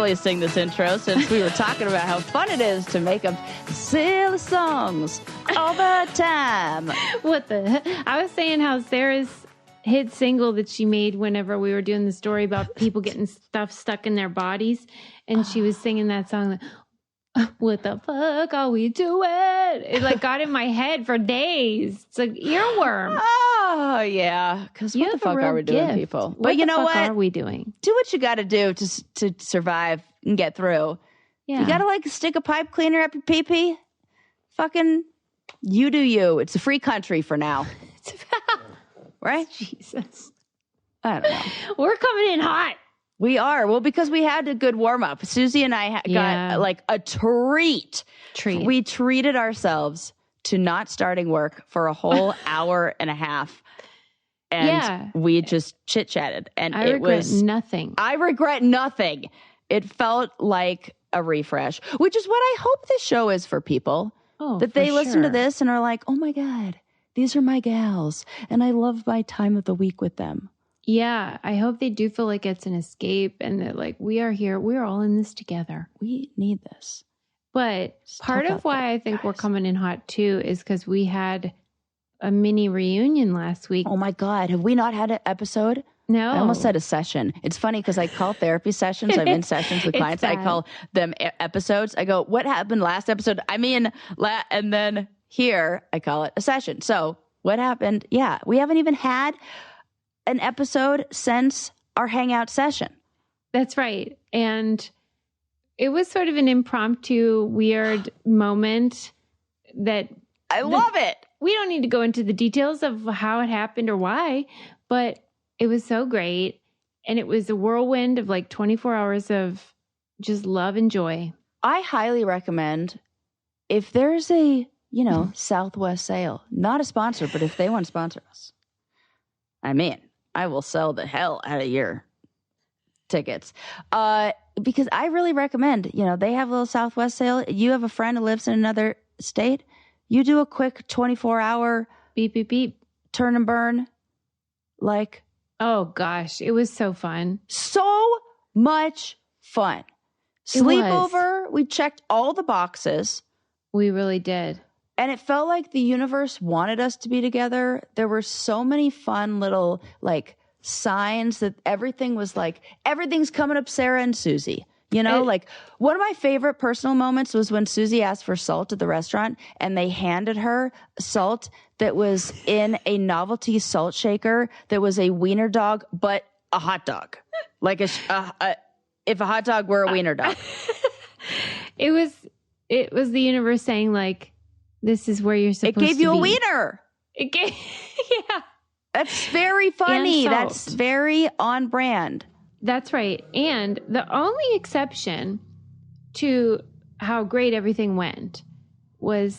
usually sing this intro since we were talking about how fun it is to make up silly songs all the time. I was saying how Sarah's hit single that she made whenever we were doing the story about people getting stuff stuck in their bodies. And she was singing that song like, what the fuck are we doing? It like got in my head for days. It's like earworm. Oh, yeah. Because what the fuck are we doing, people? But you know what? What are we doing? Do what you got to do to survive and get through. Yeah. You got to like stick a pipe cleaner up your pee-pee. Fucking you do you. It's a free country for now. Right? Jesus. I don't know. We're coming in hot. We are. Well, because we had a good warm-up. Susie and I got like a treat. We treated ourselves to not starting work for a whole hour and a half. And we just chit-chatted. And I regret nothing. I regret nothing. It felt like a refresh, which is what I hope this show is for people. Oh, that they listen to this and are like, oh my God, these are my gals. And I love my time of the week with them. Yeah, I hope they do feel like it's an escape and that like we are here. We're all in this together. We need this. But part of why I think we're coming in hot too is because we had a mini reunion last week. Oh my God. Have we not had an episode? No. I almost said a session. It's funny because I call therapy sessions. I'm in sessions with clients. I call them episodes. I go, what happened last episode? I mean, and then here I call it a session. So what happened? Yeah, we haven't even had an episode since our hangout session. That's right. And it was sort of an impromptu, weird moment that... I love it. We don't need to go into the details of how it happened or why, but it was so great. And it was a whirlwind of like 24 hours of just love and joy. I highly recommend if there's a, Southwest Sail, not a sponsor, but if they want to sponsor us, I mean, I will sell the hell out of your tickets. Because I really recommend, they have a little Southwest Sail. You have a friend who lives in another state. You do a quick 24-hour beep, beep, beep, turn and burn. Like, oh gosh, it was so fun. So much fun. Sleepover. We checked all the boxes. We really did. And it felt like the universe wanted us to be together. There were so many fun little like signs that everything was like, everything's coming up Sarah and Susie. Like one of my favorite personal moments was when Susie asked for salt at the restaurant and they handed her salt that was in a novelty salt shaker that was a wiener dog, but a hot dog. Like if a hot dog were a wiener dog. It was the universe saying like, this is where you're supposed to be. It gave you a wiener. Yeah. That's very funny. That's very on brand. That's right. And the only exception to how great everything went was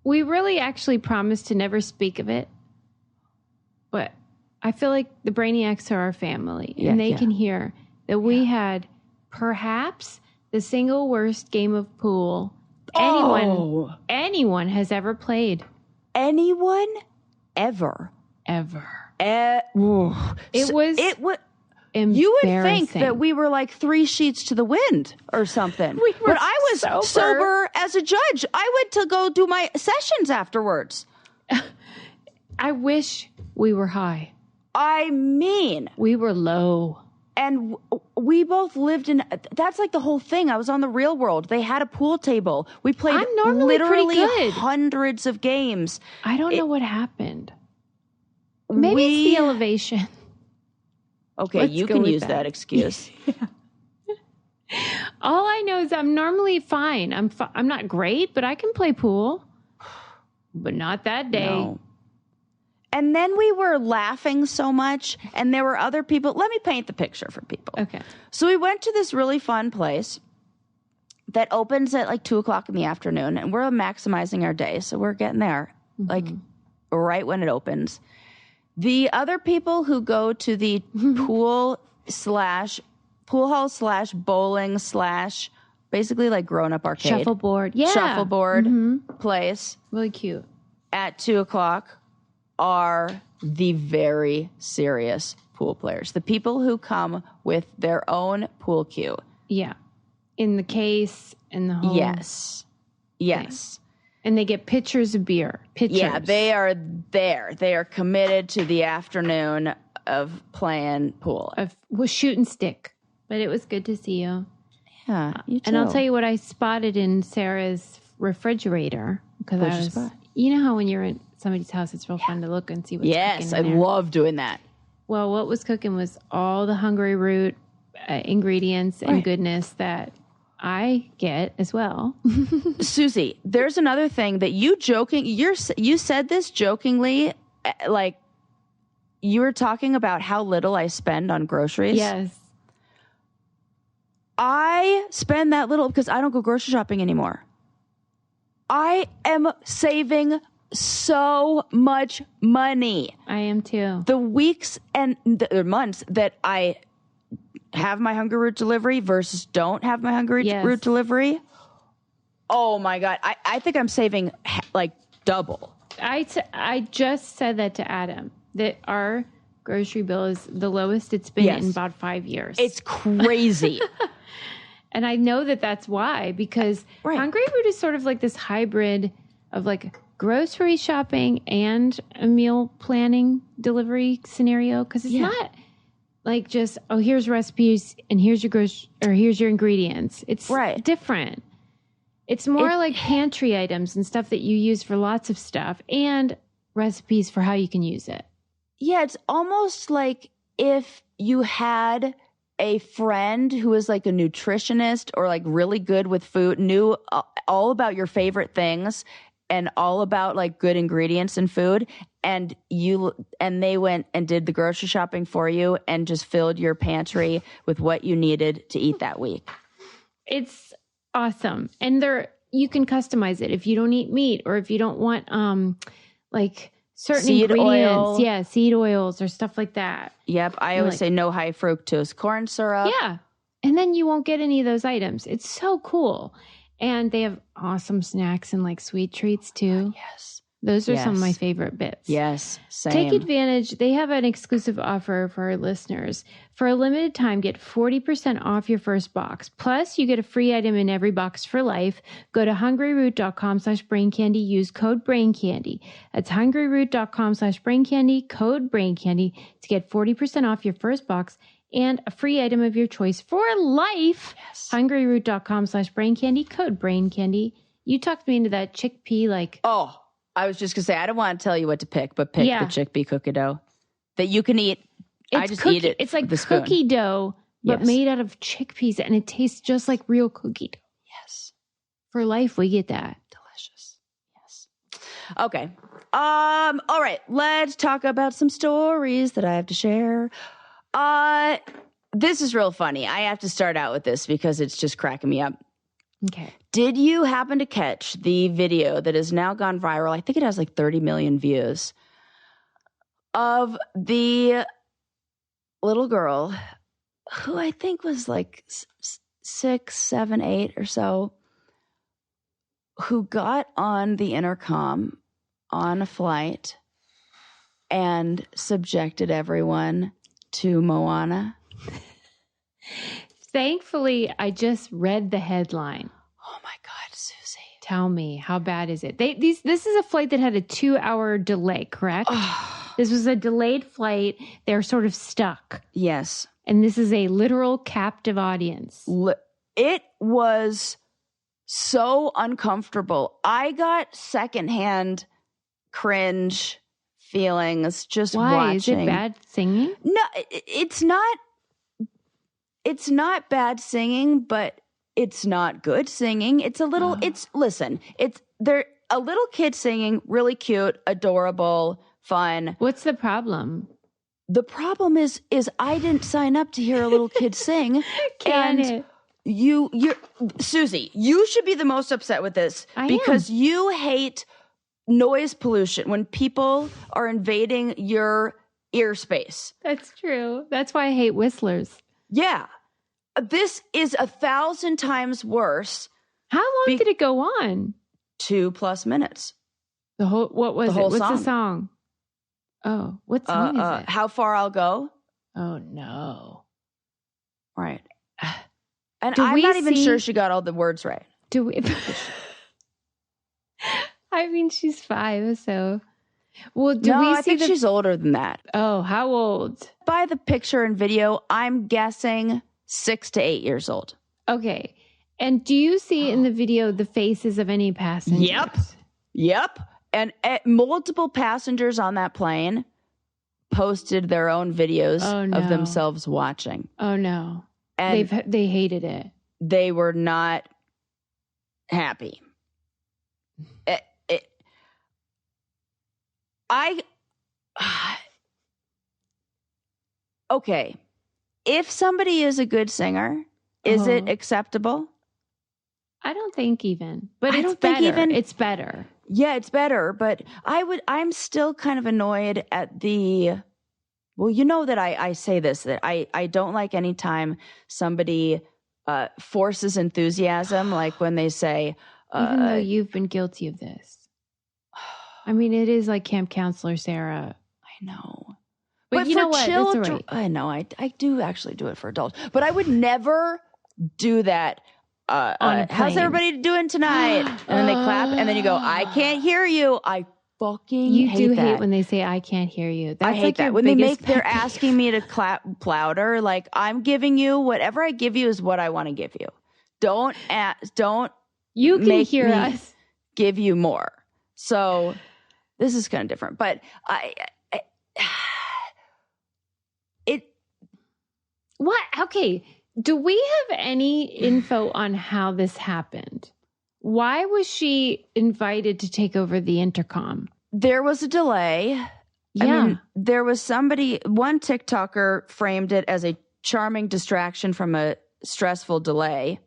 we really actually promised to never speak of it. But I feel like the Brainiacs are our family. And they can hear that we had perhaps the single worst game of pool anyone has ever played. Anyone ever. It was you would think that we were like 3 sheets to the wind or something. But I was sober as a judge. I went to go do my sessions afterwards. I wish we were high. I mean, we were low. And we both lived in, that's like the whole thing. I was on the Real World. They had a pool table. We played literally hundreds of games. I don't know what happened. Maybe it's the elevation. Okay, you can use that excuse. All I know is I'm normally fine. I'm not great, but I can play pool. But not that day. No. And then we were laughing so much, and there were other people. Let me paint the picture for people. Okay. So we went to this really fun place that opens at like 2:00 in the afternoon, and we're maximizing our day. So we're getting there like right when it opens. The other people who go to the pool hall / bowling / basically like grown-up arcade. Shuffleboard. Yeah. Shuffleboard place. Really cute. At 2:00 are the very serious pool players, the people who come with their own pool cue. Yeah. In the case, in the whole Yes. Yes. thing. And they get pitchers of beer. Pitchers. Yeah, they are there. They are committed to the afternoon of playing pool. Was shoot and stick. But it was good to see you. Yeah, you too. And I'll tell you what I spotted in Sarah's refrigerator. Because What'd you spot? You know how when you're in somebody's house, it's real fun to look and see what's cooking. Yes, I in there. love doing that. Well, what was cooking was all the Hungry Root ingredients and goodness that I get as well. Susie, there's another thing that you said this jokingly, like you were talking about how little I spend on groceries. Yes. I spend that little because I don't go grocery shopping anymore. I am saving so much money. I am too. The weeks and the months that I have my Hungry Root delivery versus don't have my Hungry Root delivery. Oh my God. I think I'm saving like double. I just said that to Adam, that our grocery bill is the lowest it's been in about 5 years. It's crazy. And I know that that's why, because Hungry Root is sort of like this hybrid of like grocery shopping and a meal planning delivery scenario. Because it's not like just, oh, here's recipes and here's your ingredients. It's different. It's more like pantry items and stuff that you use for lots of stuff and recipes for how you can use it. Yeah, it's almost like if you had a friend who is like a nutritionist or like really good with food, knew all about your favorite things and all about like good ingredients in food, and they went and did the grocery shopping for you and just filled your pantry with what you needed to eat that week. It's awesome. And you can customize it if you don't eat meat or if you don't want like certain seed ingredients. oil. Yeah, seed oils or stuff like that. Yep. I always say no high fructose corn syrup. Yeah. And then you won't get any of those items. It's so cool. And they have awesome snacks and like sweet treats too. Yes. Those are some of my favorite bits. Yes, same. Take advantage. They have an exclusive offer for our listeners. For a limited time, get 40% off your first box. Plus, you get a free item in every box for life. Go to hungryroot.com/braincandy. Use code BRAINCANDY. That's hungryroot.com/braincandy, code BRAINCANdy to get 40% off your first box and a free item of your choice for life. Yes. hungryroot.com/braincandy, code BRAINCANdy. You talked me into that chickpea I was just going to say, I don't want to tell you what to pick, but pick the chickpea cookie dough that you can eat. I just eat it. It's like with the cookie dough, but made out of chickpeas, and it tastes just like real cookie dough. Yes. For life, we get that. Delicious. Yes. Okay. All right. Let's talk about some stories that I have to share. This is real funny. I have to start out with this because it's just cracking me up. Okay. Did you happen to catch the video that has now gone viral? I think it has like 30 million views of the little girl who I think was like 6, 7, 8 or so, who got on the intercom on a flight and subjected everyone to Moana. Thankfully, I just read the headline. Oh my God, Susie. Tell me, how bad is it? This is a flight that had a 2-hour delay, correct? This was a delayed flight. They're sort of stuck. Yes. And this is a literal captive audience. It was so uncomfortable. I got secondhand cringe feelings just watching. Why? Is it bad singing? No, it's not. It's not bad singing, but it's not good singing. It's a little, they're a little kid singing, really cute, adorable, fun. What's the problem? The problem is I didn't sign up to hear a little kid sing. You're Susie, you should be the most upset with this because you hate noise pollution when people are invading your ear space. That's true. That's why I hate whistlers. Yeah. This is 1,000 times worse. How long did it go on? 2+ minutes. What was it? What's the song? Oh, what song is it? How Far I'll Go. Oh, no. Right. And I'm not even sure she got all the words right. Do we? I mean, she's 5, so. Well, I think she's older than that. Oh, how old? By the picture and video, I'm guessing 6 to 8 years old. Okay. And do you see in the video the faces of any passengers? Yep. And multiple passengers on that plane posted their own videos of themselves watching. Oh, no. And they hated it. They were not happy. Okay. If somebody is a good singer, is it acceptable? I don't think even. But it's better. Yeah, it's better. But I'm still kind of annoyed at the. Well, you know that I say this, that I don't like any time somebody forces enthusiasm, like when they say... Even though you've been guilty of this. I mean, it is like Camp Counselor Sarah. I know. But you know what? Children, that's all right. I know. I do actually do it for adults. But I would never do that. How's everybody doing tonight? And then they clap, and then you go, I can't hear you. I fucking hate that. Hate when they say I can't hear you. That's I hate like that when they're asking me to clap louder. Like, I'm giving you whatever I give you is what I want to give you. Don't you can hear us give you more. So this is kind of different, but what? Okay. Do we have any info on how this happened? Why was she invited to take over the intercom? There was a delay. Yeah. I mean, there was one TikToker framed it as a charming distraction from a stressful delay.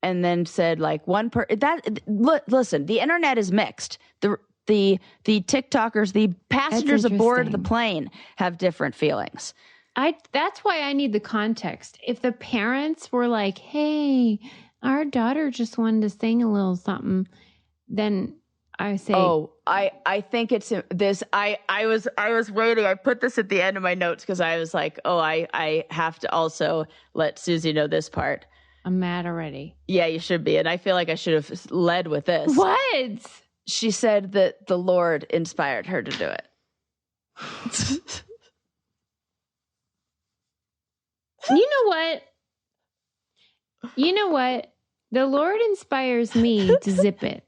And then said like listen, the internet is mixed. The TikTokers, the passengers aboard the plane have different feelings. That's why I need the context. If the parents were like, hey, our daughter just wanted to sing a little something, then I say, I think it's this. I was waiting. I put this at the end of my notes because I was like, I have to also let Susie know this part. I'm mad already. Yeah, you should be. And I feel like I should have led with this. What? She said that the Lord inspired her to do it. You know what? The Lord inspires me to zip it.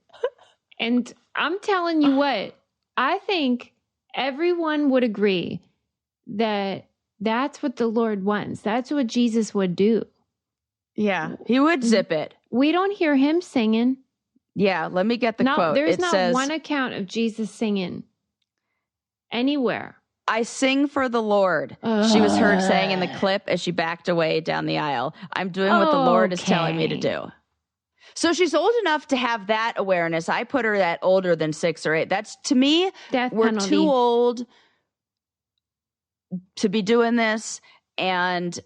And I'm telling you what, I think everyone would agree that that's what the Lord wants. That's what Jesus would do. Yeah, he would zip it. We don't hear him singing. Yeah, let me get the quote. There's not one account of Jesus singing anywhere. I sing for the Lord. She was heard saying in the clip as she backed away down the aisle. I'm doing what the Lord is telling me to do. So she's old enough to have that awareness. I put her at older than 6 or 8. That's, to me, we're too old to be doing this. And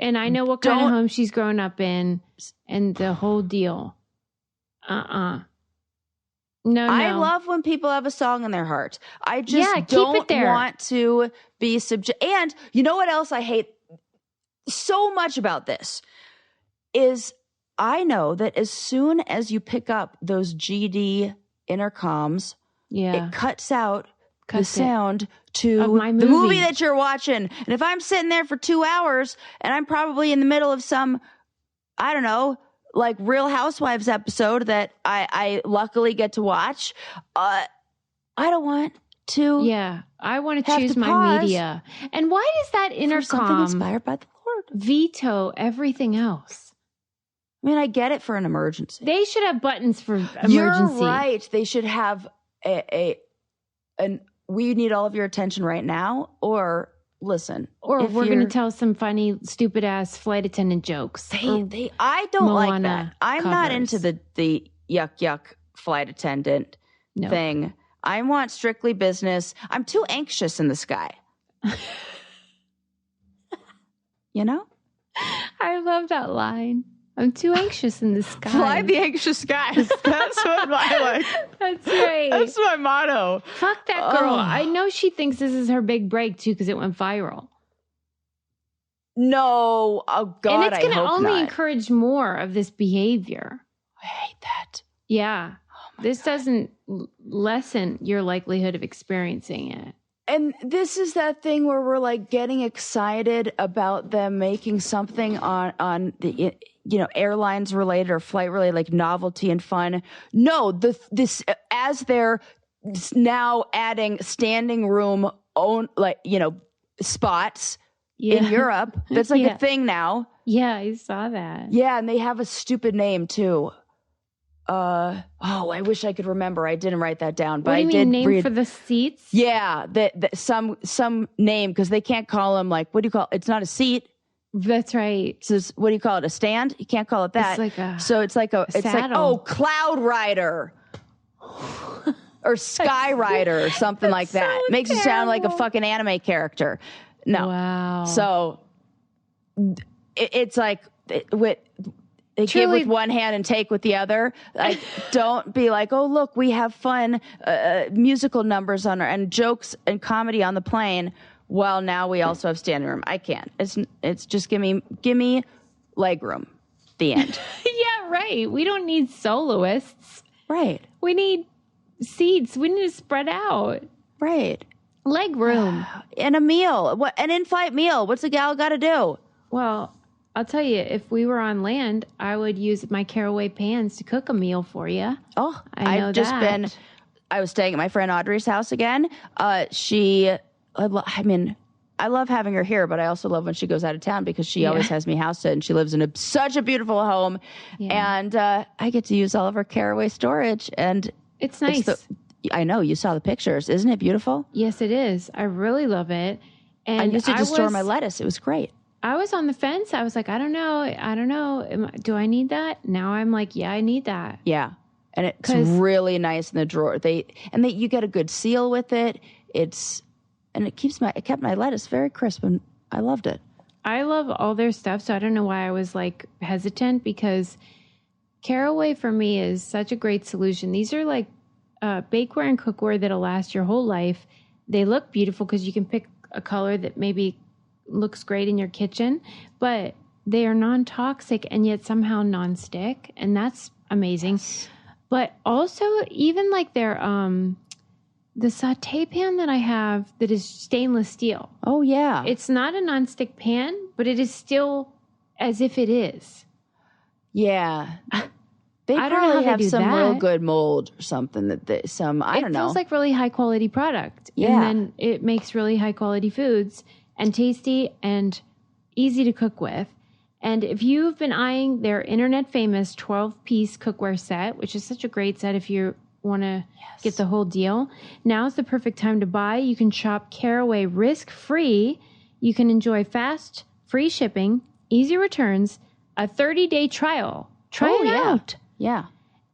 I know what kind of home she's grown up in and the whole deal. No. I love when people have a song in their heart. I just don't want to be And you know what else I hate so much about this is I know that as soon as you pick up those GD intercoms, it cuts out the sound to the movie that you're watching. And if I'm sitting there for 2 hours and I'm probably in the middle of some, I don't know, like Real Housewives episode that I luckily get to watch, I don't want to. Yeah, I want to choose my media. And why does that intercom something inspired by the Lord veto everything else? I mean, I get it for an emergency. They should have buttons for emergency. You're right. They should have an we need all of your attention right now, or listen. Or we're going to tell some funny, stupid ass flight attendant jokes. I don't like that. I'm not into the yuck flight attendant thing. I want strictly business. I'm too anxious in the sky. You know? I love that line. I'm too anxious in the sky. Fly the anxious skies. That's what That's right. That's my motto. Fuck that girl. I know she thinks this is her big break too because it went viral. No. Oh, God, and it's going to only not. encourage more of this behavior. I hate that. Yeah. This doesn't lessen your likelihood of experiencing it. And this is that thing where we're like getting excited about them making something on the, you know, airlines related or flight related, like novelty and fun. No, this as they're now adding standing room own, like, you know, spots in Europe. That's like a thing now. Yeah, I saw that. Yeah, and they have a stupid name too. I wish I could remember. I didn't write that down, but what do you I mean, did name read for the seats? Yeah, that some name, because they can't call them, like, what do you call it? It's not a seat. That's right. So what do you call it? A stand? You can't call it that. It's like so it's like it's saddle. like Cloud Rider or Sky Rider or something like that. So Makes it sound like a fucking anime character. No. Wow. So it's like they give with one hand and take with the other. Like, don't be like, oh, look, we have fun musical numbers and jokes and comedy on the plane. Well, now we also have standing room. I can't. It's just give me leg room. The end. Yeah, right. We don't need soloists. Right. We need seats. We need to spread out. Right. Leg room. And a meal. An in-flight meal. What's a gal got to do? Well, I'll tell you, if we were on land, I would use my Caraway pans to cook a meal for you. Oh, I was staying at my friend Audrey's house again. I love having her here, but I also love when she goes out of town because she always has me house sit, and she lives in such a beautiful home. Yeah. And I get to use all of her Caraway storage, and it's nice. I know, you saw the pictures. Isn't it beautiful? Yes, it is. I really love it. And I used it to store my lettuce. It was great. I was on the fence. I was like, I don't know. Do I need that? Now I'm like, yeah, I need that. Yeah. And it's really nice in the drawer. You get a good seal with it. It kept my lettuce very crisp, and I loved it. I love all their stuff, so I don't know why I was like hesitant, because Caraway for me is such a great solution. These are like bakeware and cookware that'll last your whole life. They look beautiful because you can pick a color that maybe looks great in your kitchen, but they are non-toxic and yet somehow non-stick, and that's amazing. Yes. But also, even like their the saute pan that I have that is stainless steel. Oh yeah, it's not a non-stick pan, but it is still as if it is. Yeah. They probably have some real good mold or something I don't know. It feels like really high quality product. Yeah. And then it makes really high quality foods and tasty and easy to cook with. And if you've been eyeing their internet famous 12-piece cookware set, which is such a great set if you want to get the whole deal, now's the perfect time to buy. You can shop Caraway risk-free. You can enjoy fast, free shipping, easy returns, a 30-day trial. Try it out. Yeah.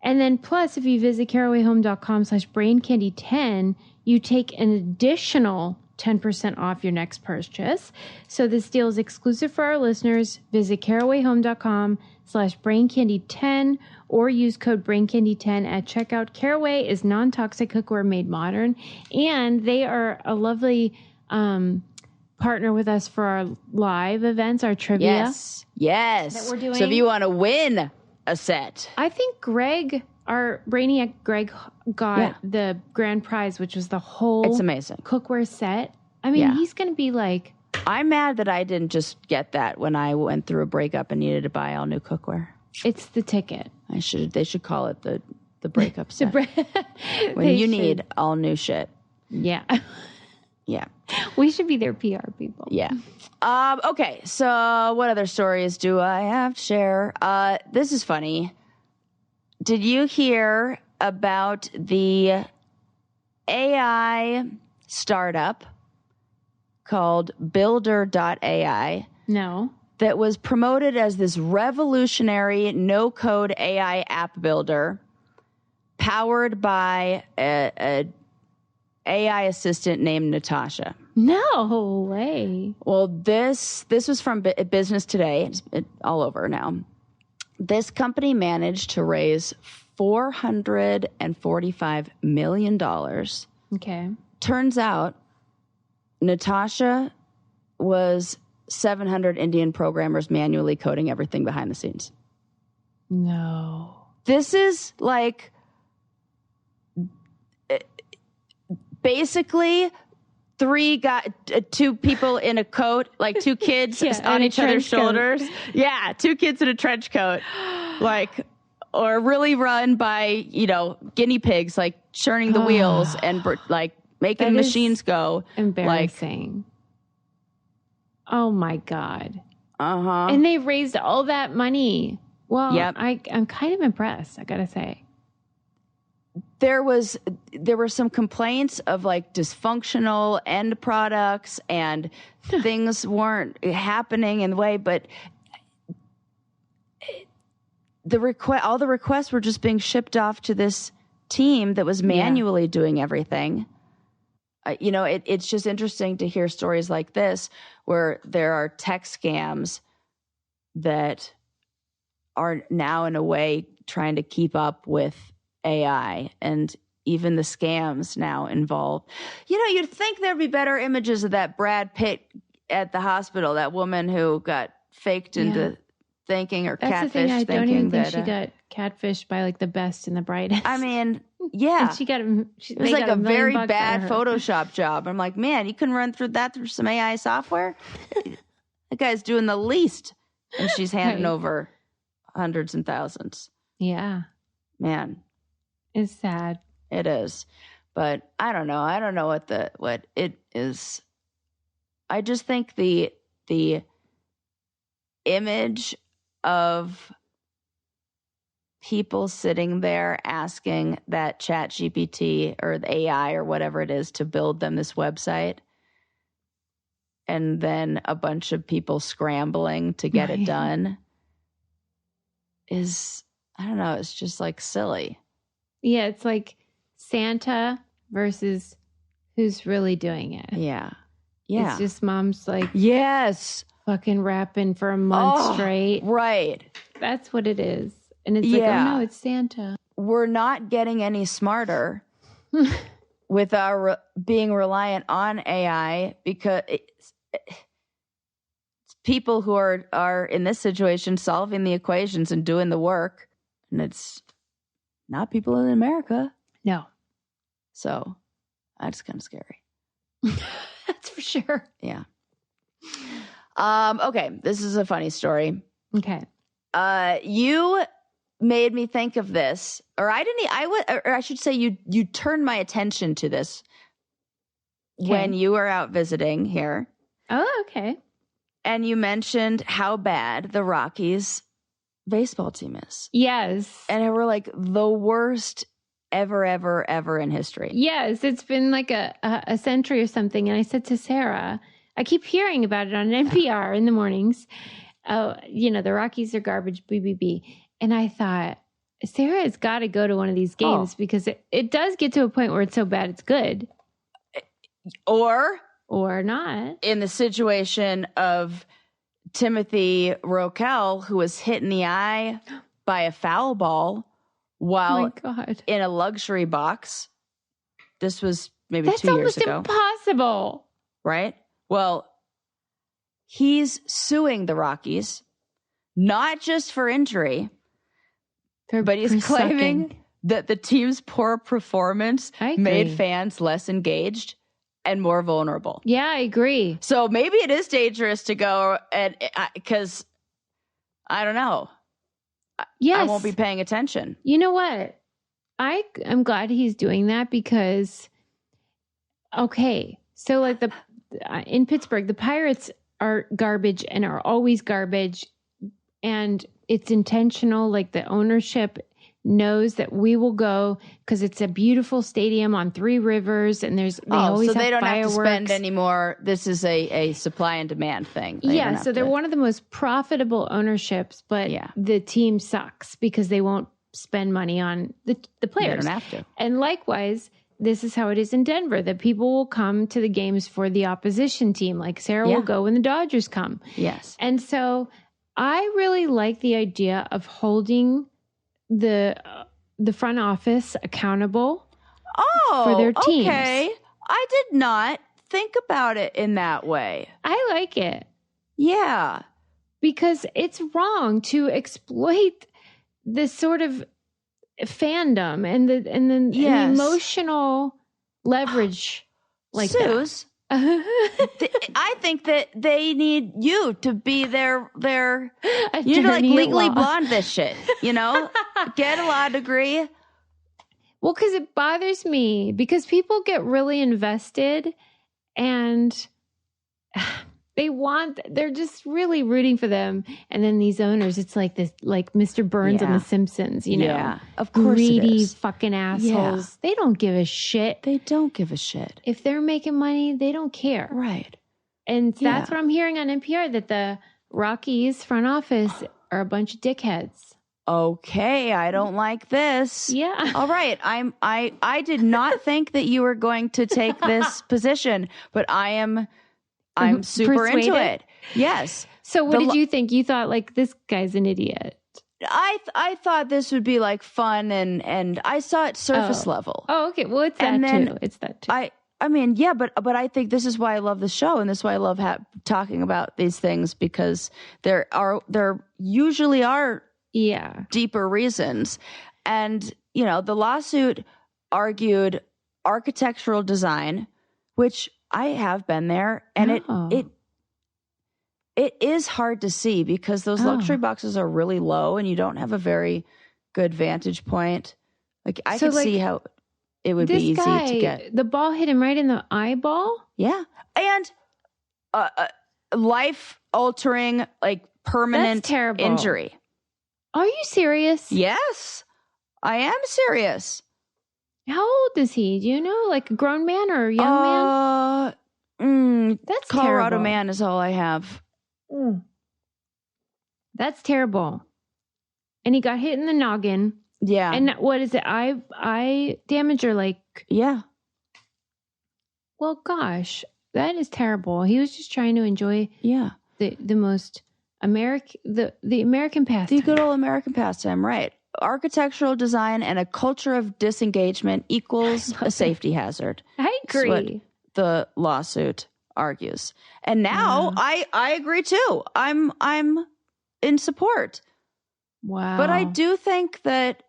And then plus, if you visit carawayhome.com/braincandy10, you take an additional 10% off your next purchase. So this deal is exclusive for our listeners. Visit carawayhome.com/braincandy10 or use code braincandy10 at checkout. Caraway is non-toxic cookware made modern, and they are a lovely partner with us for our live events, our trivia. Yes. That we're doing. So if you want to win a set. I think Greg, our Brainiac Greg, got the grand prize, which was the whole it's amazing cookware set. I mean, he's going to be like... I'm mad that I didn't just get that when I went through a breakup and needed to buy all new cookware. It's the ticket. They should call it the breakup set. When you need all new shit. Yeah. Yeah. We should be their PR people. Yeah. Okay. So what other stories do I have to share? This is funny. Did you hear about the AI startup called Builder.ai? No. That was promoted as this revolutionary no-code AI app builder powered by a AI assistant named Natasha. No way. Well, this was from Business Today. It's all over now. This company managed to raise $445 million. Okay. Turns out Natasha was 700 Indian programmers manually coding everything behind the scenes. No. This is like basically two people in a coat, like two kids on each other's shoulders. Yeah, two kids in a trench coat, like, or really run by, guinea pigs, like churning the wheels and like making machines go. Embarrassing. Oh my God. Uh-huh. And they raised all that money. Well, yep. I'm kind of impressed, I gotta say. There were some complaints of like dysfunctional end products and things weren't happening in the way, but all the requests were just being shipped off to this team that was manually doing everything. It's just interesting to hear stories like this where there are tech scams that are now in a way trying to keep up with AI, and even the scams now involve. You'd think there'd be better images of that Brad Pitt at the hospital, that woman who got faked into thinking, or That's catfish. The thing, I don't even think that, she got catfished by like the best and the brightest. I mean, yeah. And it was like a very bad Photoshop job. I'm like, man, you can run through some AI software? That guy's doing the least. And she's handing over hundreds and thousands. Yeah. Man. It's sad. It is. But I don't know. I don't know what it is. I just think the image of people sitting there asking that ChatGPT or the AI or whatever it is to build them this website, and then a bunch of people scrambling to get it done is, I don't know, it's just like silly. Yeah, it's like Santa versus who's really doing it. Yeah. Yeah. It's just mom's like, yes, fucking rapping for a month straight. Right. That's what it is. And it's like, oh no, it's Santa. We're not getting any smarter with our being reliant on AI, because it's people who are in this situation solving the equations and doing the work, and it's not people in America. No. So that's kind of scary. That's for sure. Yeah. Okay. This is a funny story. Okay. You made me think of this, or I should say you turned my attention to this when you were out visiting here. Oh, okay. And you mentioned how bad the Rockies baseball team is. Yes. And we're like the worst ever in history. Yes. It's been like a century or something. And I said to Sarah, I keep hearing about it on NPR in the mornings. Oh, the Rockies are garbage, BBB. And I thought, Sarah has got to go to one of these games because it does get to a point where it's so bad it's good. Or not. In the situation of Timothy Roquel, who was hit in the eye by a foul ball while in a luxury box. This was maybe 2 years ago. That's almost impossible. Right? Well, he's suing the Rockies, not just for injury, but he's claiming that the team's poor performance made fans less engaged and more vulnerable. Yeah, I agree. So maybe it is dangerous to go, and because I don't know. Yes. I won't be paying attention. You know what? I'm glad he's doing that because, so like in Pittsburgh, the Pirates are garbage and are always garbage, and it's intentional. Like the ownership knows that we will go because it's a beautiful stadium on three rivers, and they always have fireworks. So they don't have to spend anymore. This is a supply and demand thing. So they're one of the most profitable ownerships, but the team sucks because they won't spend money on the players. They don't have to. And likewise, this is how it is in Denver, that people will come to the games for the opposition team. Like Sarah will go when the Dodgers come. Yes. And so I really like the idea of holding the front office accountable for their teams. Okay. I did not think about it in that way. I like it. Yeah. Because it's wrong to exploit this sort of fandom and the emotional leverage like Suze, that. I think that they need you to be their you need to like Attorney at legally law. blonde this shit, you know? Get a law degree. Well, because it bothers me because people get really invested and they're just really rooting for them. And then these owners, it's like this, like Mr. Burns on The Simpsons, you know? Yeah, of course it greedy is. fucking assholes. Yeah. They don't give a shit. They don't give a shit. If they're making money, they don't care. Right. And that's what I'm hearing on NPR, that the Rockies front office are a bunch of dickheads. Okay, I don't like this. Yeah. All right. I did not think that you were going to take this position, but I'm super Persuaded? into it. Yes. So what did you think? You thought like this guy's an idiot. I thought this would be like fun and I saw it surface level. Oh, okay. Well, it's that too. It's that too. I mean, yeah, but I think this is why I love the show, and this is why I love talking about these things, because there usually are deeper reasons. And, you know, the lawsuit argued architectural design, which I have been there, and it is hard to see because those luxury boxes are really low and you don't have a very good vantage point. Like I could see how it would be easy to get. The ball hit him right in the eyeball? Yeah. And life-altering, like permanent injury. Are you serious? Yes, I am serious. How old is he? Do you know? Like a grown man or a young man? That's Colorado terrible. man is all I have. That's terrible. And he got hit in the noggin. Yeah. And what is it? Eye damage or like? Yeah. Well, gosh, that is terrible. He was just trying to enjoy the most American, the American pastime. The good old American pastime, right. Architectural design and a culture of disengagement equals a safety hazard. I agree. That's what the lawsuit argues. And now I agree too. I'm in support. Wow. But I do think that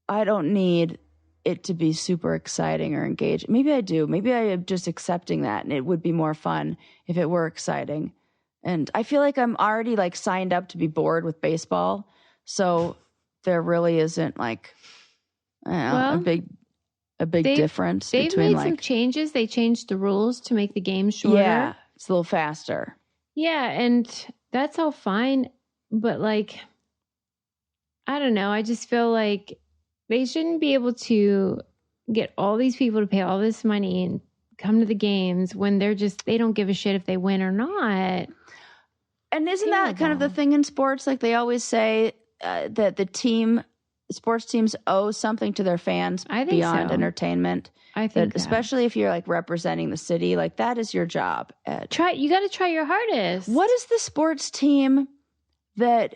I don't need it to be super exciting or engaging. Maybe I do. Maybe I am just accepting that, and it would be more fun if it were exciting. And I feel like I'm already like signed up to be bored with baseball. So there really isn't like a big difference they've between made some changes. They changed the rules to make the game shorter. Yeah, it's a little faster. Yeah, and that's all fine. But like, I don't know. I just feel like they shouldn't be able to get all these people to pay all this money and come to the games when they don't give a shit if they win or not. And isn't that kind of the thing in sports? Like they always say that sports teams owe something to their fans beyond entertainment. I think especially if you're like representing the city, like that is your job. You got to try your hardest. What is the sports team that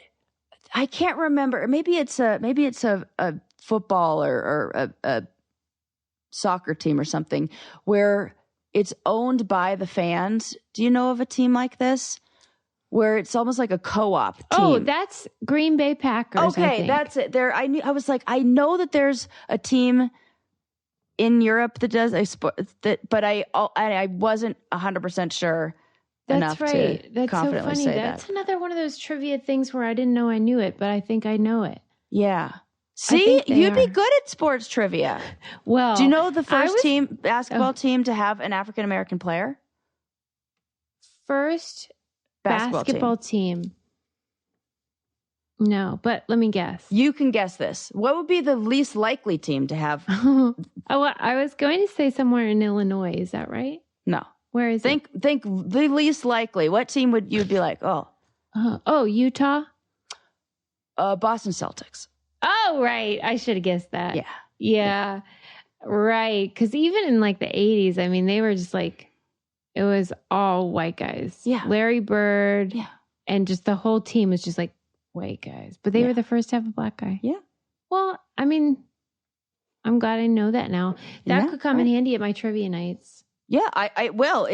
I can't remember? Maybe it's a football or a soccer team or something where it's owned by the fans. Do you know of a team like this? Where it's almost like a co-op team. Oh, that's Green Bay Packers. Okay, that's it. I was like, I know that there's a team in Europe that does but I wasn't 100% sure enough to confidently say that. That's another one of those trivia things where I didn't know I knew it, but I think I know it. Yeah. See, you'd be good at sports trivia. Well, do you know the first basketball team to have an African American player? First basketball team. No, but let me guess. You can guess this. What would be the least likely team to have? I was going to say somewhere in Illinois. Is that right? No. Where is it? Think the least likely. What team would you be like? Utah? Boston Celtics. Oh, right. I should have guessed that. Yeah. Right. Because even in like the 80s, I mean, they were just like, it was all white guys. Yeah. Larry Bird. Yeah. And just the whole team was just like white guys. But they were the first to have a black guy. Yeah. Well, I mean, I'm glad I know that now. That could come in handy at my trivia nights. Yeah, I will.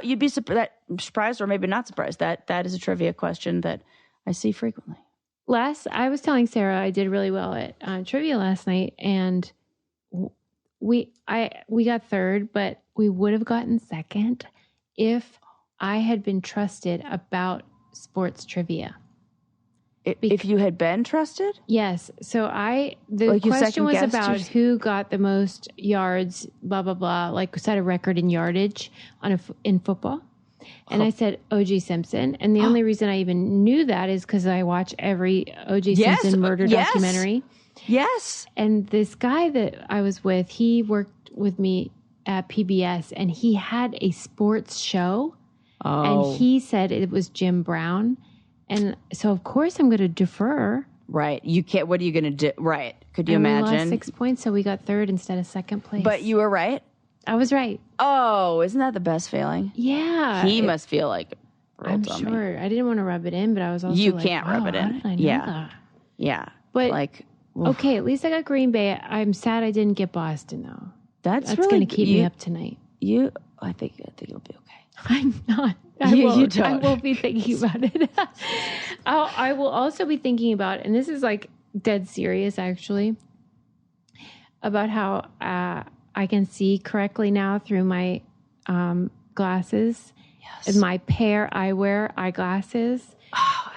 You'd be surprised. surprised or maybe not surprised. That is a trivia question that I see frequently. I was telling Sarah I did really well at trivia last night, and we got third, but we would have gotten second if I had been trusted about sports trivia. If you had been trusted? Yes. So the question was about who got the most yards, blah, blah, blah, like set a record in yardage in football. And I said O.J. Simpson. And the only reason I even knew that is because I watch every O.J. Simpson murder documentary. Yes. And this guy that I was with, he worked with me at PBS, and he had a sports show. Oh. And he said it was Jim Brown. And so, of course, I'm going to defer. Right. You can't. What are you going to do? Right. Could you imagine? We lost 6 points, so we got third instead of second place. But you were right? I was right. Oh, isn't that the best feeling? Yeah. He must feel like I'm sure. I didn't want to rub it in, but I was also you can't rub it in. How did I know that? Yeah. But, okay, at least I got Green Bay. I'm sad I didn't get Boston, though. That's really going to keep me up tonight. I think it'll be okay. I'm not. I won't be thinking about it. I will also be thinking about, and this is like dead serious actually, about how I can see correctly now through my glasses. Yes. My pair eyewear eyeglasses. Oh,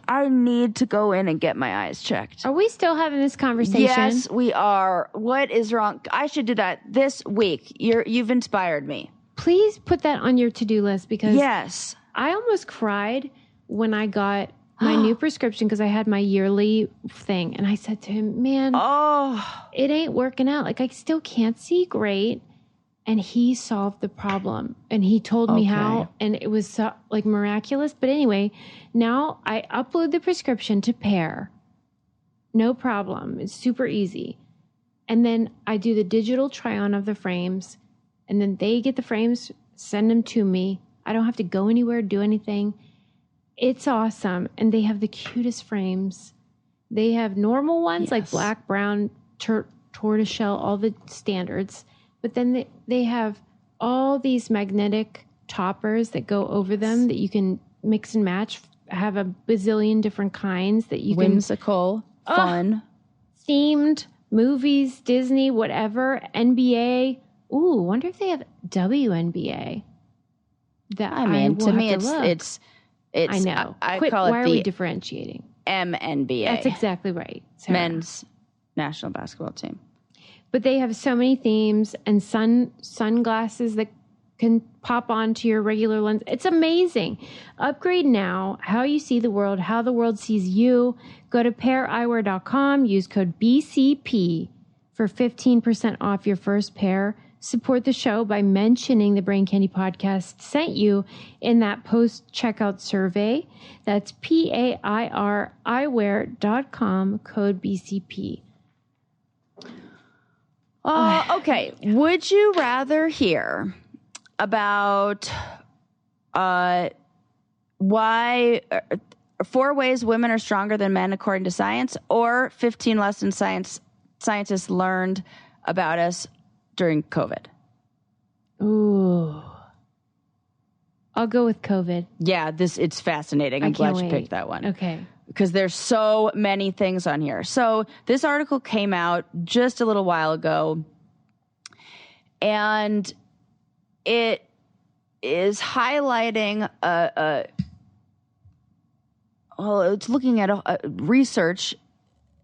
I need to go in and get my eyes checked. Are we still having this conversation? Yes, we are. What is wrong? I should do that this week. You've inspired me. Please put that on your to-do list, because yes, I almost cried when I got my new prescription because I had my yearly thing. And I said to him, man, it ain't working out. Like, I still can't see great. And he solved the problem. And he told me how. And it was so, like, miraculous. But anyway, now I upload the prescription to Pair. No problem. It's super easy. And then I do the digital try-on of the frames. And then they get the frames, send them to me. I don't have to go anywhere, do anything. It's awesome. And they have the cutest frames. They have normal ones, like black, brown, tortoiseshell, all the standards. But then they have all these magnetic toppers that go over them that you can mix and match. Have a bazillion different kinds that you Whimsical, fun. Themed, movies, Disney, whatever, NBA. Ooh, wonder if they have WNBA. To me, it's. I know. I call it why are we differentiating? MNBA. That's exactly right. Sarah. Men's national basketball team. But they have so many themes and sunglasses that can pop onto your regular lens. It's amazing. Upgrade now. How you see the world, how the world sees you. Go to paireyewear.com. Use code BCP for 15% off your first pair. Support the show by mentioning the Brain Candy Podcast sent you in that post-checkout survey. That's PAIR eyewear.com, code BCP. Okay. Would you rather hear about why 4 ways women are stronger than men according to science, or 15 lessons scientists learned about us during COVID? Ooh. I'll go with COVID. Yeah, it's fascinating. I'm glad you picked that one. Okay. Because there's so many things on here. So this article came out just a little while ago, and it is highlighting it's looking at a research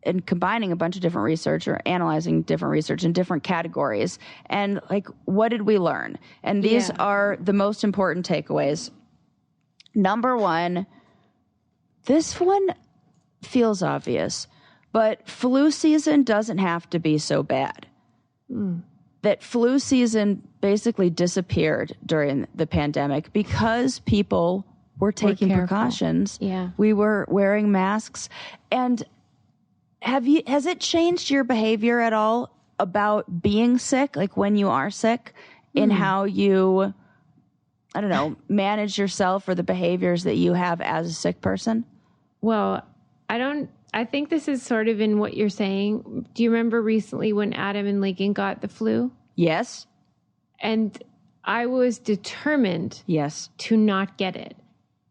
and combining a bunch of different research, or analyzing different research in different categories. And like, what did we learn? And these are the most important takeaways. Number 1, this one feels obvious, but flu season doesn't have to be so bad. That flu season basically disappeared during the pandemic because people were taking precautions. Yeah. We were wearing masks. And has it changed your behavior at all about being sick? Like when you are sick, in how you, I don't know, manage yourself or the behaviors that you have as a sick person? Well, I think this is sort of in what you're saying. Do you remember recently when Adam and Lincoln got the flu? Yes. And I was determined Yes. to not get it.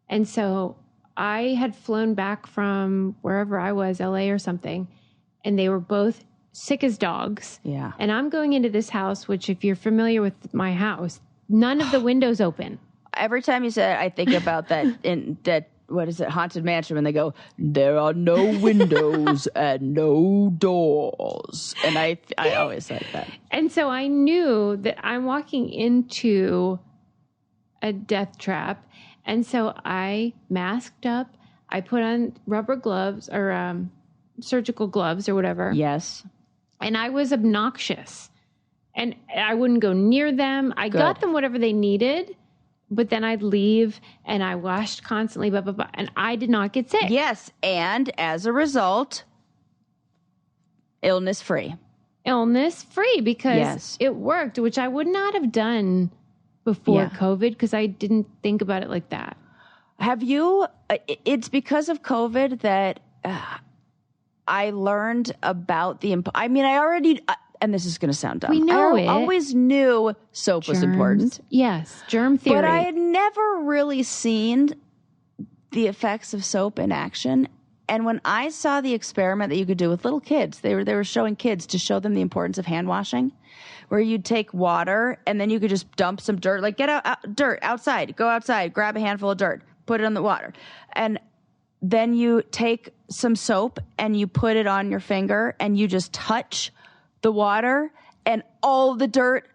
And so I had flown back from wherever I was, LA or something, and they were both sick as dogs. Yeah. And I'm going into this house, which if you're familiar with my house, none of the windows open. Every time you say it, I think about that what is it, Haunted Mansion, when they go, there are no windows and no doors. And I always like that. And so I knew that I'm walking into a death trap. And so I masked up. I put on rubber gloves or surgical gloves or whatever. Yes. And I was obnoxious. And I wouldn't go near them. I got them whatever they needed. But then I'd leave and I washed constantly, blah, blah, blah. And I did not get sick. Yes. And as a result, illness free. Illness free because it worked, which I would not have done before COVID because I didn't think about it like that. Have you, it's because of COVID that I learned about I already, and this is going to sound dumb. We know I always knew soap was important. Yes, germ theory. But I had never really seen the effects of soap in action. And when I saw the experiment that you could do with little kids, they were showing kids to show them the importance of hand washing, where you'd take water and then you could just dump some dirt, like get dirt outside, go outside, grab a handful of dirt, put it in the water. And then you take some soap and you put it on your finger and you just touch the water and all the dirt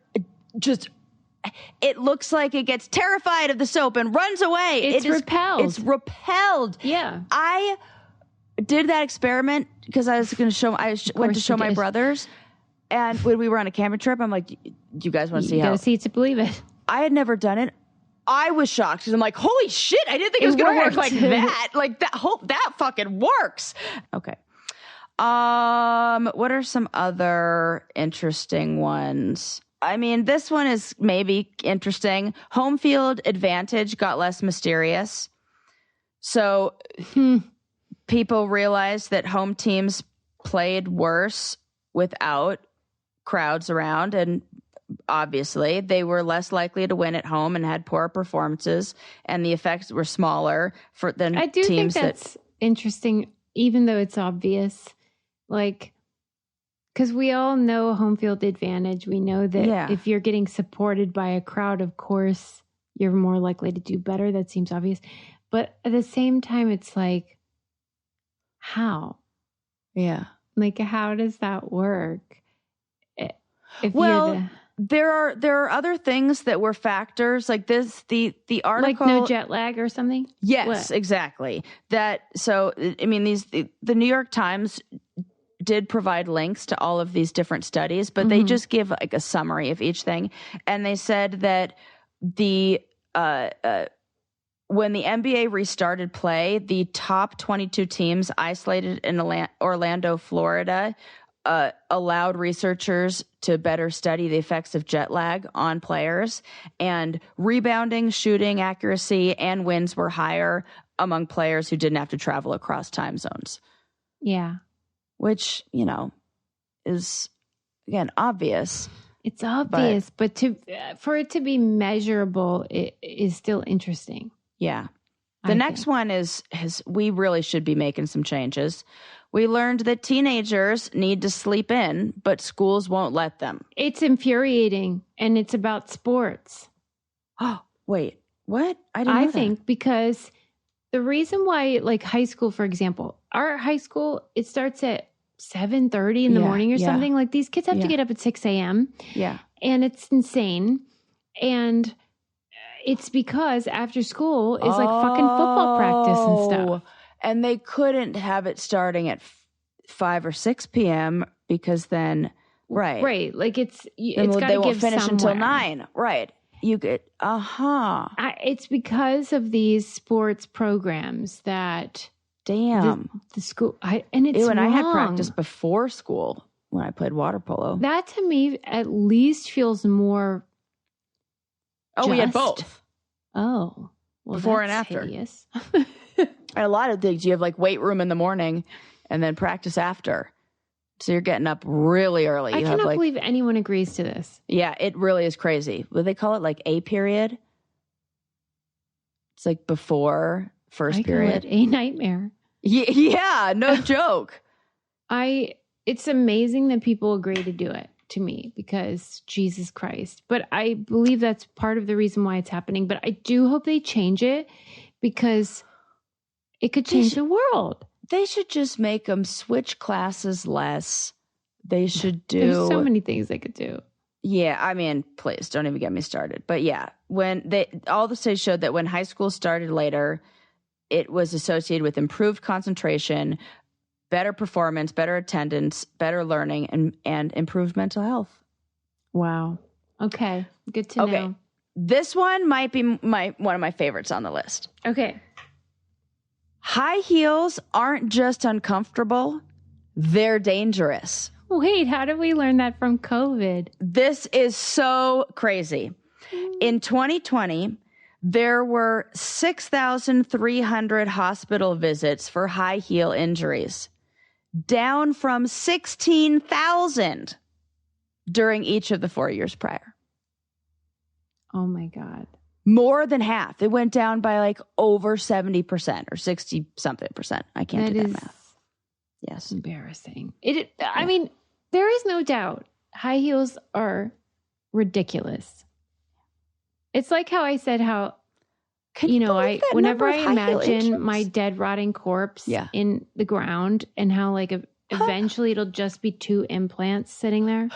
it looks like it gets terrified of the soap and runs away. It's repelled. It's repelled. Yeah. I did that experiment because I was going to show, went to show my brothers. And when we were on a camping trip, I'm like, do you guys want to see how? You gotta see it to believe it. I had never done it. I was shocked because I'm like, holy shit, I didn't think it was going to work like that. Like that fucking works. Okay. What are some other interesting ones? I mean, this one is maybe interesting. Home field advantage got less mysterious. So people realized that home teams played worse without crowds around, and obviously they were less likely to win at home and had poorer performances, and the effects were smaller than I do teams think that's interesting, even though it's obvious. Like, because we all know home field advantage. We know that if you're getting supported by a crowd, of course, you're more likely to do better. That seems obvious. But at the same time, it's like, how? Yeah. Like, how does that work? There are other things that were factors like this. The article, like no jet lag or something. Yes, exactly. I mean, the New York Times did provide links to all of these different studies, but they just give like a summary of each thing. And they said that when the NBA restarted play, the top 22 teams isolated in Orlando, Florida, allowed researchers to better study the effects of jet lag on players, and rebounding, shooting accuracy, and wins were higher among players who didn't have to travel across time zones. Yeah. Which, is, again, obvious. It's obvious, but for it to be measurable, it is still interesting. Yeah. The next one is we really should be making some changes. We learned that teenagers need to sleep in, but schools won't let them. It's infuriating, and it's about sports. Oh, wait. What? I think because the reason why, like high school, for example, our high school, it starts at 7:30 in the morning or something. Like these kids have to get up at 6 a.m. Yeah. And it's insane. And it's because after school is like fucking football practice and stuff. And they couldn't have it starting at 5 or 6 p.m. because then, right. Like it's got to they won't give finish somewhere. until 9. Right. You get, It's because of these sports programs that. Damn. The school, and it's and wrong. I had practice before school when I played water polo. That to me at least feels more. Oh, we had both. Oh, well, before and after. Hideous. A lot of things. You have like weight room in the morning, and then practice after. So you're getting up really early. I cannot believe anyone agrees to this. Yeah, it really is crazy. What do they call it? Like a period? It's like before first period. Call it a nightmare. Yeah, no joke. It's amazing that people agree to do it to me because Jesus Christ. But I believe that's part of the reason why it's happening. But I do hope they change it because it could change the world. They should just make them switch classes less. They should do... There's so many things they could do. Yeah, I mean, please, don't even get me started. But yeah, all the studies showed that when high school started later, it was associated with improved concentration, better performance, better attendance, better learning, and improved mental health. Wow. Okay. Good to know. This one might be one of my favorites on the list. Okay. High heels aren't just uncomfortable, they're dangerous. Wait, how did we learn that from COVID? This is so crazy. In 2020, there were 6,300 hospital visits for high heel injuries, down from 16,000 during each of the 4 years prior. Oh my God. More than half. It went down by like over 70% or 60 something percent. I can't do that math. Yes. Embarrassing. I mean, there is no doubt high heels are ridiculous. It's like how I said whenever I imagine my dead rotting corpse in the ground and how like eventually it'll just be 2 implants sitting there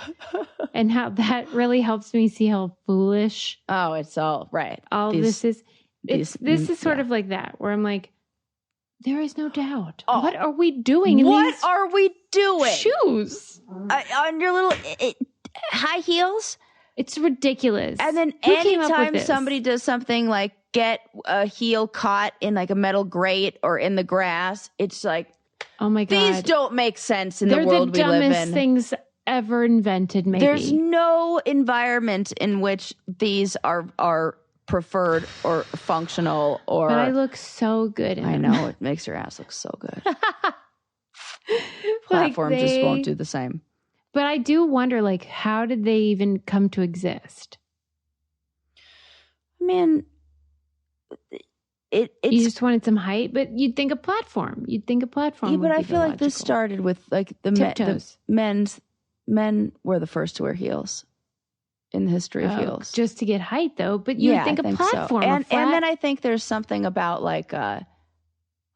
and how that really helps me see how foolish. Oh, it's all right. This is sort of like that where I'm like, there is no doubt. Oh. What are we doing? What are we doing? Shoes. On your little high heels? It's ridiculous. And then anytime somebody does something like get a heel caught in like a metal grate or in the grass, it's like, oh my God. These don't make sense in the world we live in. They're the dumbest things ever invented, maybe. There's no environment in which these are preferred or functional or... But I look so good in them. I know. It makes your ass look so good. Platforms just won't do the same. But I do wonder, like, how did they even come to exist? I mean, it's... You just wanted some height, but you'd think a platform. Yeah, but I feel like this started with, like, the men were the first to wear heels in the history of heels. Just to get height, though. But you'd think a platform. So. And then I think there's something about, like...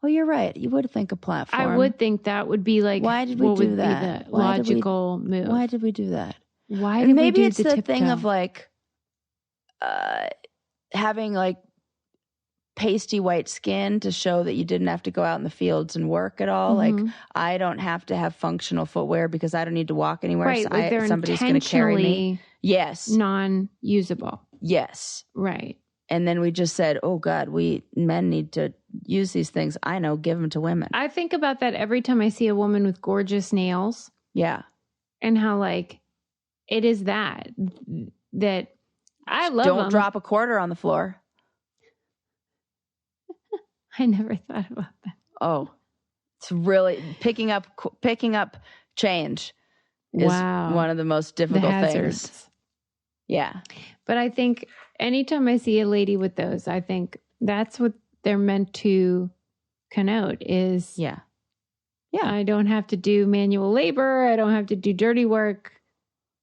Oh, you're right. You would think a platform. I would think that would be like, why did we do that? The logical move. Why did we do that? Why did maybe we do it's the tiptoe? thing of like having like pasty white skin to show that you didn't have to go out in the fields and work at all. Mm-hmm. Like I don't have to have functional footwear because I don't need to walk anywhere. Right, So like somebody's going to carry me. Yes. Non-usable. Yes. Right. And then we just said, oh God, men need to use these things. I know, give them to women. I think about that every time I see a woman with gorgeous nails. Yeah. And how like, it is that I love Don't them. drop a quarter on the floor. I never thought about that. Oh, it's really picking up change is one of the most difficult things. Yeah. But I think anytime I see a lady with those, I think that's what they're meant to connote is, I don't have to do manual labor. I don't have to do dirty work.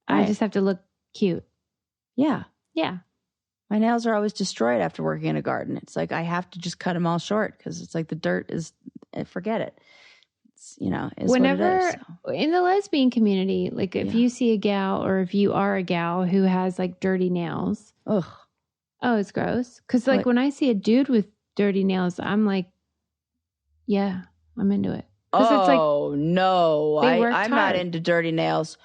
Right. I just have to look cute. Yeah. Yeah. My nails are always destroyed after working in a garden. It's like I have to just cut them all short because it's like the dirt is, forget it. It's, is whenever what it is, so. In the lesbian community, like if you see a gal or if you are a gal who has like dirty nails, ugh. Oh, it's gross. Because like when I see a dude with dirty nails, I'm like, yeah, I'm into it. Oh, it's like, no. I'm not into dirty nails.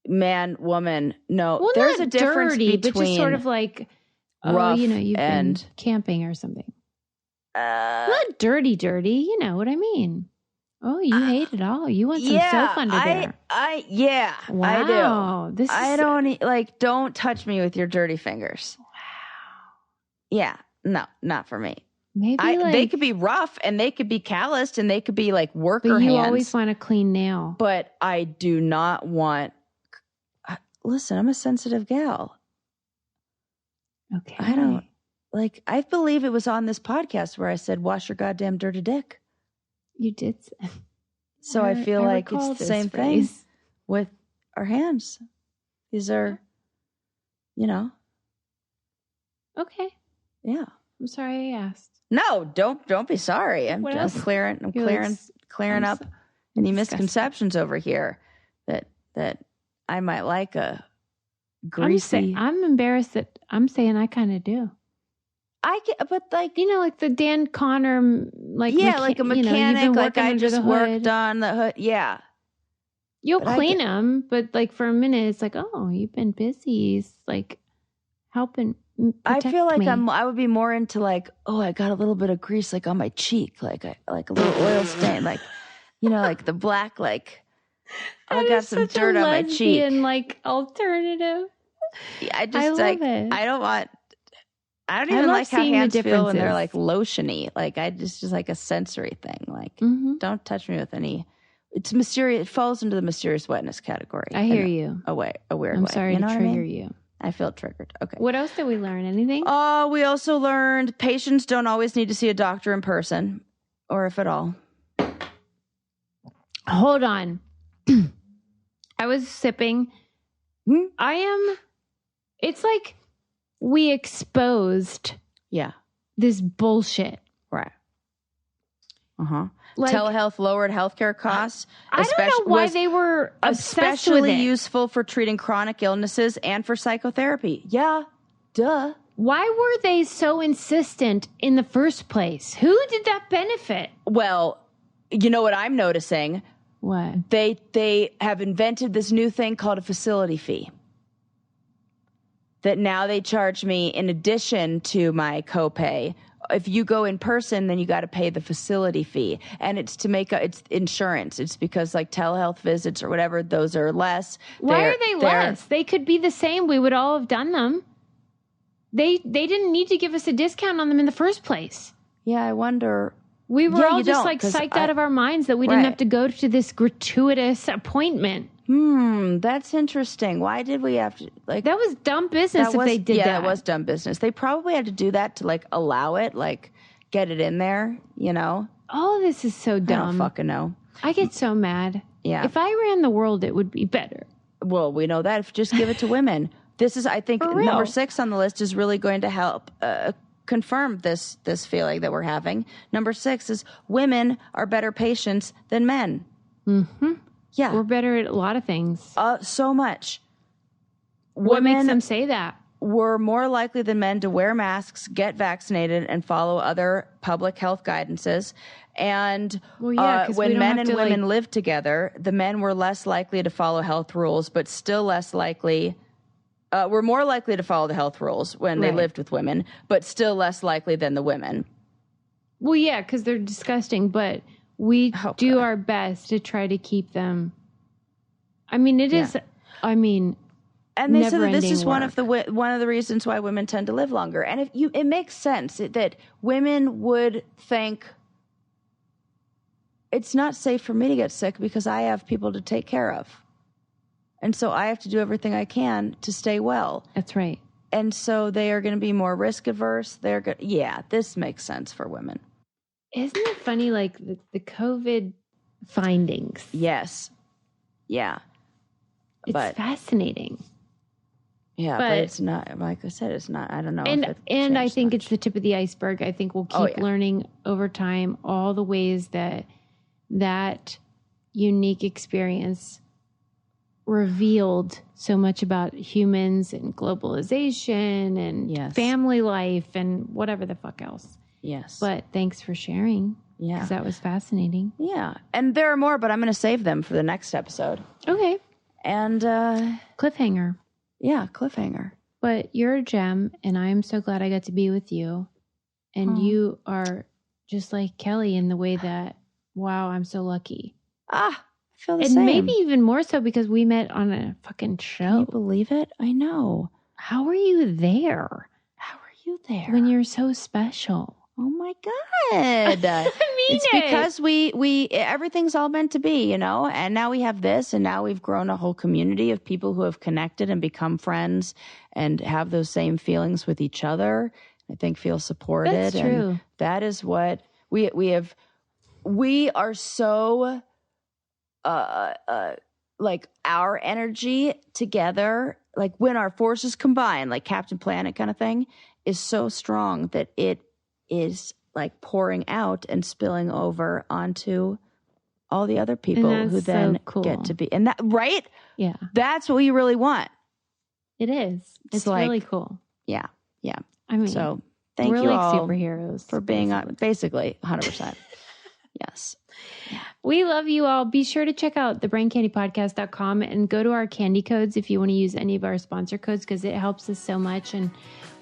Man, woman, no. Well, there's not a difference dirty, between but just sort of like, rough you've been camping or something. Not dirty. You know what I mean. Oh, you hate it all. You want some soap under there. Wow, I do. Don't touch me with your dirty fingers. Wow. Yeah, no, not for me. Maybe they could be rough and they could be calloused and they could be like worker but you hands. always want a clean nail. But I do not want. Listen, I'm a sensitive gal. Okay. I don't like. I believe it was on this podcast where I said, "Wash your goddamn dirty dick." You did. So I feel like it's the same thing with our hands. These are, Okay. Yeah. I'm sorry I asked. No, don't be sorry. I'm clearing up any misconceptions over here that I might like a greasy. I'm embarrassed that I'm saying I kind of do. But like like the Dan Connor, like like a mechanic. Like I just worked on the hood. Yeah, you'll clean them, but like for a minute, it's like, oh, you've been busy. It's like helping. I feel like I would be more into like, oh, I got a little bit of grease like on my cheek, like a little oil stain, like like the black, like I got some dirt on my cheek. And like alternative. Yeah, I love it. I don't even like how hands feel when they're like lotiony. Like just like a sensory thing. Like don't touch me with any. It's mysterious. It falls into the mysterious wetness category. I hear you. A weird way. I'm sorry to trigger you. I feel triggered. Okay. What else did we learn? Anything? We also learned patients don't always need to see a doctor in person, or if at all. Hold on. I was sipping. It's like we exposed this bullshit. Right. Like, telehealth lowered healthcare costs. I don't know why they were especially useful for treating chronic illnesses and for psychotherapy. Yeah, duh. Why were they so insistent in the first place? Who did that benefit? Well, you know what I'm noticing? What? They have invented this new thing called a facility fee. That now they charge me in addition to my copay. If you go in person, then you got to pay the facility fee. And it's to it's insurance. It's because like telehealth visits or whatever, those are less. Why are they less? They could be the same. We would all have done them. They didn't need to give us a discount on them in the first place. Yeah, I wonder. We were all just like psyched out of our minds that we didn't have to go to this gratuitous appointment. That's interesting. Why did we have to like? That was dumb business if they did that. Yeah, that was dumb business. They probably had to do that to like allow it, like get it in there, Oh, this is so dumb. I don't fucking know. I get so mad. Yeah. If I ran the world, it would be better. Well, we know that. Just give it to women. This is, I think, number 6 on the list is really going to help confirm this feeling that we're having. Number 6 is women are better patients than men. Mm-hmm. Yeah. We're better at a lot of things. So much. What makes them say that? We're more likely than men to wear masks, get vaccinated, and follow other public health guidances. And when men and women live together, the men were less likely to follow health rules, but still less likely. We're more likely to follow the health rules when they lived with women, but still less likely than the women. Well, yeah, because they're disgusting, but we do our best to try to keep them. I mean, it is. I mean, and they said that this is one of the reasons why women tend to live longer. And it makes sense that women would think it's not safe for me to get sick because I have people to take care of, and so I have to do everything I can to stay well. That's right. And so they are going to be more risk averse. This makes sense for women. Isn't it funny, like the COVID findings? Yes. Yeah. It's fascinating. Yeah, but it's not, like I said, it's not, I don't know. And I think it's the tip of the iceberg. I think we'll keep learning over time all the ways that unique experience revealed so much about humans and globalization and family life and whatever the fuck else. Yes. But thanks for sharing. Yeah. Because that was fascinating. Yeah. And there are more, but I'm going to save them for the next episode. Okay. And cliffhanger. Yeah, cliffhanger. But you're a gem, and I am so glad I got to be with you. And you are just like Kelly in the way that, wow, I'm so lucky. I feel the same. And maybe even more so because we met on a fucking show. Can you believe it? I know. How are you there? How are you there? When you're so special. Oh my God. It's because we everything's all meant to be, and now we have this, and now we've grown a whole community of people who have connected and become friends and have those same feelings with each other. I think feel supported. That's true. And that is what we have. We are so, like our energy together, like when our forces combine, like Captain Planet kind of thing, is so strong that it is like pouring out and spilling over onto all the other people who then get to be. And that, right? Yeah. That's what we really want. It is. It's like, really cool. Yeah. Yeah. I mean, so thank we're you like all superheroes for being on, basically 100%. Yes. We love you all. Be sure to check out thebraincandypodcast.com and go to our candy codes if you want to use any of our sponsor codes, because it helps us so much. And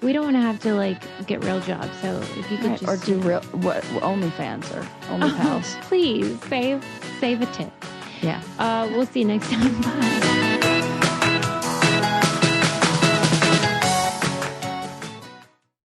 we don't want to have to like get real jobs. So if you could just or do real OnlyFans or OnlyPals. Please save a tip. Yeah. We'll see you next time. Bye.